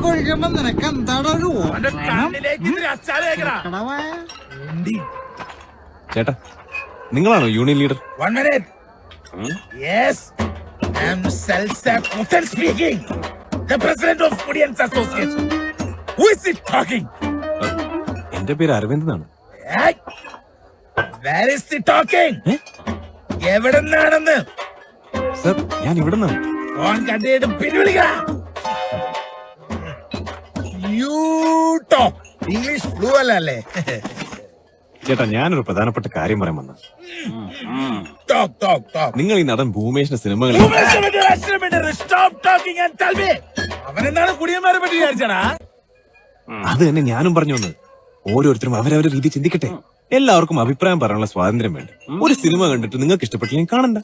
ഒഴിക്കുമ്പോ നിനക്ക് എന്താണ് ഒരു ചേട്ടാ, നിങ്ങളാണോ യൂണിയൻ ലീഡർ? എന്റെ പേര് അരവിന്ദ് എന്നാണ്. എവിടെ നിന്നാണെന്ന് സർ, ഞാൻ ഇവിടെ നിന്നാണ്. ഫോൺ കണ്ടിട്ട് പിൻവലിക്കാം. ഇംഗ്ലീഷ് ഫ്ലൂ അല്ലേ? ചേട്ടാ, ഞാനൊരു പ്രധാനപ്പെട്ട കാര്യം പറയാൻ വന്ന. നിങ്ങൾ ഈ നടൻ ഭൂമേഷിന്റെ സിനിമകൾ അവനെന്താണ് കുടിയന്മാരെ പറ്റി വിചാരിച്ചടാ? അത് തന്നെ ഞാനും പറഞ്ഞു വന്നത്. ഓരോരുത്തരും അവരവരുടെ രീതി ചിന്തിക്കട്ടെ. എല്ലാവർക്കും അഭിപ്രായം പറയാനുള്ള സ്വാതന്ത്ര്യം വേണ്ട. ഒരു സിനിമ കണ്ടിട്ട് നിങ്ങൾക്ക് ഇഷ്ടപ്പെട്ടില്ലെങ്കിൽ കാണണ്ട.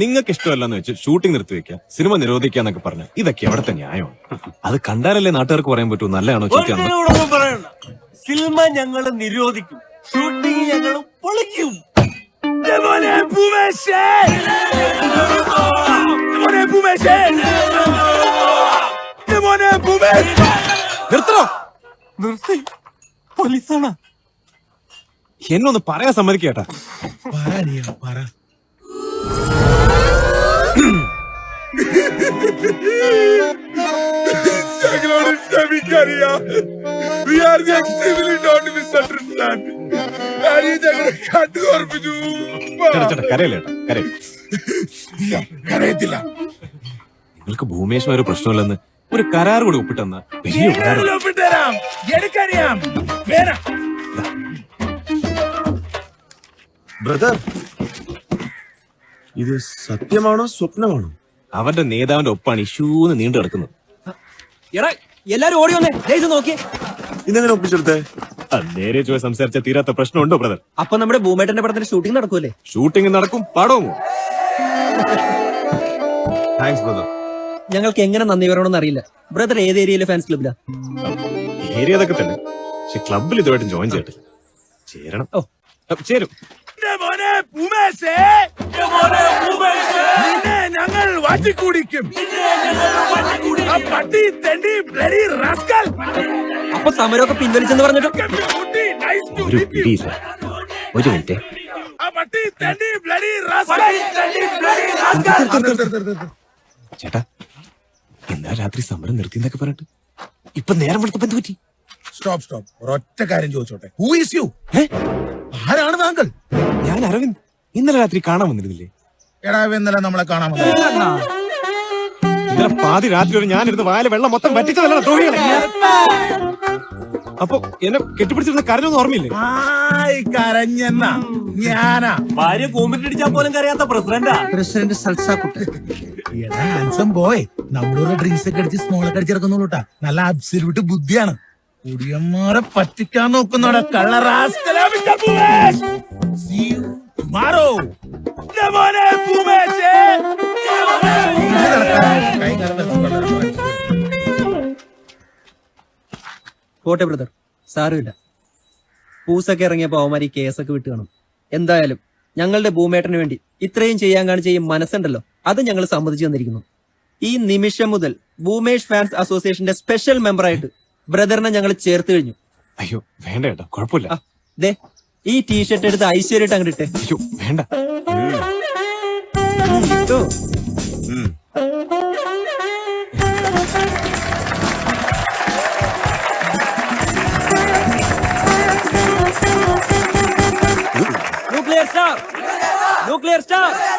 നിങ്ങൾക്ക് ഇഷ്ടമല്ലെന്ന് വെച്ച് ഷൂട്ടിംഗ് നിർത്തിവെക്കുക, സിനിമ നിരോധിക്കാന്നൊക്കെ പറഞ്ഞ ഇതൊക്കെ എവിടത്തെ ന്യായമാണ്? അത് കണ്ടാലല്ലേ നാട്ടുകാർക്ക് പറയാൻ പറ്റൂ നല്ലതാണോ ചീത്തയാണോ. സിനിമ ഞങ്ങള് നിരോധിക്കും, ഷൂട്ടിംഗ് ഞങ്ങൾ പൊളിക്കും. നിർത്തണോ? നിർത്തി. പോലീസാണ്. എന്നൊന്ന് പറയാൻ സമ്മതിക്കേട്ടാ. പറ. ഞങ്ങളോട് ക്ഷമിക്കറിയാം. We are extremely not misunderstand. ഞങ്ങളെ കണ്ടു ഓർപ്പിച്ചു. കരയത്തില്ല. നിങ്ങൾക്ക് ഭൂമേശ്വര ഒരു പ്രശ്നമില്ലെന്ന് ഒരു കരാർ കൂടി ഒപ്പിട്ടെന്ന വലിയ ഒപ്പിട്ടരാം. എനിക്കറിയാം. വേണം. ബ്രദർ, ഇത് സത്യമാണോ സ്വപ്നമാണോ? അവന്റെ നേതാവിന്റെ ഒപ്പാണ് ഇഷ്യൂന്ന് നീണ്ടു കിടക്കുന്നത്. എല്ലാരും ഓടി വന്നേ, ഇത് നോക്കിയേ. ഇന്നെങ്ങനെ ഒപ്പിച്ചെടുത്തേ? നേരെ ചോദിച്ച് സംസാരിച്ച തീരാത്ത പ്രശ്നമുണ്ടോ ബ്രദർ? അപ്പൊ നമ്മുടെ ഭൂമേട്ടന്റെ പടത്തിന്റെ ഷൂട്ടിംഗ് നടക്കൂല്ലേ? ഷൂട്ടിംഗ് നടക്കും, പടവും. Thanks brother. ഞങ്ങൾക്ക് എങ്ങനെ നന്ദി പറയണമെന്ന് അറിയില്ല. ബ്രദർ ഏത് ഏരിയയിലെ ഫാൻസ് ക്ലബിലാ? ഏരിയ അതൊക്കെ തന്നെ, പക്ഷെ ക്ലബിൽ ഇതുമായിട്ട് ജോയിൻ ചെയ്തിട്ടില്ല. ചേരണം. ചേരും. ഞങ്ങൾ വാറ്റിക്കൂടിക്കും. അപ്പൊ സമരമൊക്കെ പിൻവലിച്ചെന്ന് പറഞ്ഞിട്ട് ഒരു പിടിയില്ല. ഒരു മിനിറ്റ്. ചേട്ടാ, എന്നാ രാത്രി സമരം നിർത്തിന്നൊക്കെ പറഞ്ഞിട്ട് ഇപ്പൊ നേരം വെളുത്തപ്പോ എന്ത് പറ്റി? സ്റ്റോപ്പ്. ഒരൊറ്റ കാര്യം ചോദിച്ചോട്ടെ. Who is you? ആരാണ് താങ്കൾ? ഞാൻ അരവിന്ദ്. ഇന്നലെ രാത്രി കാണാൻ വന്നിരുന്നില്ലേ? എടാ, ഇന്നലെ നമ്മളെ കാണാൻ വന്നു. ഇന്നലെ പാതി രാത്രി ഒരു ഞാനിരുന്ന് വായിലെ വെള്ളം മൊത്തം പറ്റിച്ചതല്ല ദ്രോഹികളെ. അപ്പൊ എന്നെ കെട്ടിപ്പിടിച്ചിരുന്ന കരഞ്ഞൊന്നും ഓർമ്മയില്ലേ? കരഞ്ഞെന്നാ ഞാനാ. ഭാര്യ കോമ്പിറ്റടിച്ചാൽ പോലും കരയാത്ത പ്രസിഡന്റ് സൽസാക്കുട്ട്. Handsome boy. നമ്മളൊരു ഡ്രിങ്ക്സ് ഒക്കെ അടിച്ച് സ്മോളൊക്കെ അടിച്ചിറക്കുന്നുള്ളൂട്ടാ. നല്ല അബ്സല്യൂട്ട് ബുദ്ധിയാണ്. കുടിയന്മാരെ പറ്റിക്കാൻ നോക്കുന്നോടെ പോട്ടെ ബ്രദർ, സാരമില്ല. പൂസൊക്കെ ഇറങ്ങിയപ്പോ അവന്മാര് കേസൊക്കെ വിട്ട് കാണും. എന്തായാലും ഞങ്ങളുടെ ഭൂമേട്ടന് വേണ്ടി ഇത്രയും ചെയ്യാൻ കാണിച്ച ഈ മനസ്സുണ്ടല്ലോ, അത് ഞങ്ങൾ സമ്മതിച്ചു തന്നിരിക്കുന്നു. ഈ നിമിഷം മുതൽ ഭൂമേഷ് ഫാൻസ് അസോസിയേഷന്റെ സ്പെഷ്യൽ മെമ്പറായിട്ട് ബ്രദറിനെ ഞങ്ങൾ ചേർത്ത് കഴിഞ്ഞു. അയ്യോ വേണ്ട ചേട്ടാ, കുഴപ്പമില്ല. ദേ, ഈ ടീഷർട്ട് എടുത്ത് ഐശ്വര്യമായിട്ട് അങ്ങോട്ട് ഇട്ടേ. അയ്യോ വേണ്ട. Nuclear star.